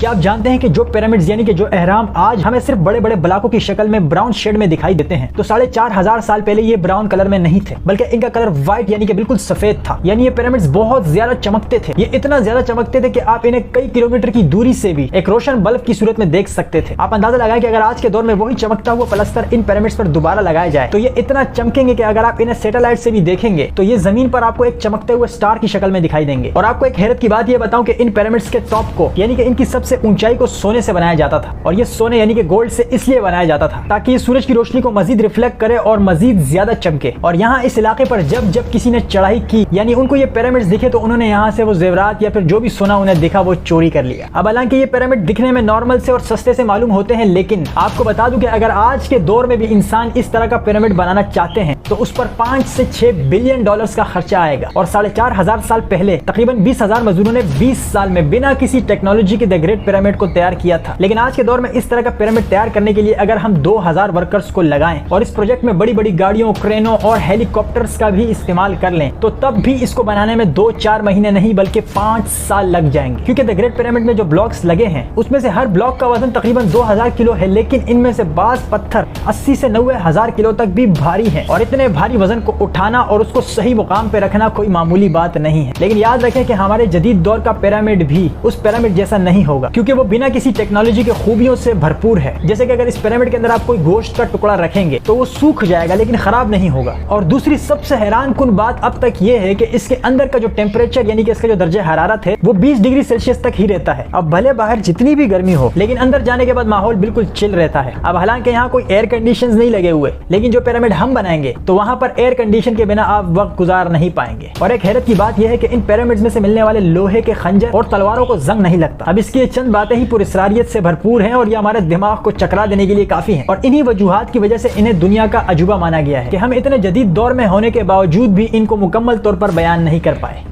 क्या आप जानते हैं कि जो पिरामिड्स यानी कि जो अहराम आज हमें सिर्फ बड़े बड़े ब्लॉकों की शक्ल में ब्राउन शेड में दिखाई देते हैं, तो 4500 साल पहले ये ब्राउन कलर में नहीं थे, बल्कि इनका कलर व्हाइट यानी कि बिल्कुल सफेद था। यानी ये पिरामिड्स बहुत ज्यादा चमकते थे। ये इतना ज्यादा चमकते थे कि आप इन्हें कई किलोमीटर की दूरी से भी एक रोशन बल्ब की सूरत में देख सकते थे। आप अंदाजा लगाएं कि अगर आज के दौर में वही चमकता हुआ पलस्तर इन पिरामिड्स पर दोबारा लगाया जाए तो ये इतना चमकेंगे कि अगर आप इन्हें सैटेलाइट से भी देखेंगे तो ये जमीन पर आपको एक चमकते हुए स्टार की शक्ल में दिखाई देंगे। और आपको एक हैरत की बात ये बताऊं कि इन पिरामिड्स के टॉप को यानी कि इनकी सबसे ऊंचाई को सोने से बनाया जाता था, और ये सोने यानी कि गोल्ड से इसलिए बनाया जाता था ताकि ये सूरज की रोशनी को मजीद रिफ्लेक्ट करे और मजीद ज्यादा चमके। और यहाँ इस इलाके पर जब जब किसी ने चढ़ाई की यानी उनको ये पिरामिड्स दिखे तो उन्होंने यहाँ से वो जेवरात या फिर जो भी सोना उन्हें दिखा वो चोरी कर लिया। अब हालांकि ये पिरामिड दिखने में नॉर्मल से और सस्ते से मालूम होते हैं, लेकिन आपको बता दूं कि अगर आज के दौर में भी इंसान इस तरह का पिरामिड बनाना चाहते हैं तो उस पर 5 से 6 बिलियन डॉलर्स का खर्चा आएगा। और 4500 साल पहले तकरीबन 20,000 मजदूरों ने 20 साल में बिना किसी टेक्नोलॉजी के द ग्रेट पिरामिड को तैयार किया था। लेकिन आज के दौर में इस तरह का पिरामिड तैयार करने के लिए अगर हम 2000 वर्कर्स को लगाएं और इस प्रोजेक्ट में बड़ी बड़ी गाड़ियों, क्रेनों और हेलीकॉप्टर्स का भी इस्तेमाल कर लें तो तब भी इसको बनाने में 2-4 महीने नहीं बल्कि 5 साल लग जाएंगे। क्योंकि द ग्रेट पिरामिड में जो ब्लॉक्स लगे हैं उसमें से हर ब्लॉक का वजन तकरीबन 2000 किलो है, लेकिन इनमें से बाज़ पत्थर 80 से 90 हजार किलो तक भी भारी है। और इतने भारी वजन को उठाना और उसको सही मुकाम पे रखना कोई मामूली बात नहीं है। लेकिन याद रखें कि हमारे जदीद दौर का पिरामिड भी उस पिरामिड जैसा नहीं होगा, क्योंकि वो बिना किसी टेक्नोलॉजी के खूबियों से भरपूर है। जैसे कि अगर इस पिरामिड के अंदर आप कोई गोश्त का टुकड़ा रखेंगे तो वो सूख जाएगा लेकिन खराब नहीं होगा। और दूसरी सबसे हैरान कुन बात अब तक ये है कि इसके अंदर का जो टेम्परेचर यानी कि इसका जो दर्जे हरारत है वो 20 डिग्री सेल्सियस तक ही रहता है। अब भले बाहर जितनी भी गर्मी हो लेकिन अंदर जाने के बाद माहौल बिल्कुल चिल रहता है। अब हालांकि यहाँ कोई एयर कंडीशन नहीं लगे हुए, लेकिन जो पिरामिड हम बनाएंगे तो वहाँ पर एयर कंडीशन के बिना आप वक्त गुजार नहीं पाएंगे। और एक हैरत की बात यह है कि इन पिरामिड्स में से मिलने वाले लोहे के खंजर और तलवारों को जंग नहीं लगता। अब इसकी चंद बातें ही पुरस्रारियत से भरपूर हैं और ये हमारे दिमाग को चकरा देने के लिए काफी हैं। और इन्हीं वजूहात की वजह से इन्हें दुनिया का अजूबा माना गया है कि हम इतने जदीद दौर में होने के बावजूद भी इनको मुकम्मल तौर पर बयान नहीं कर पाए।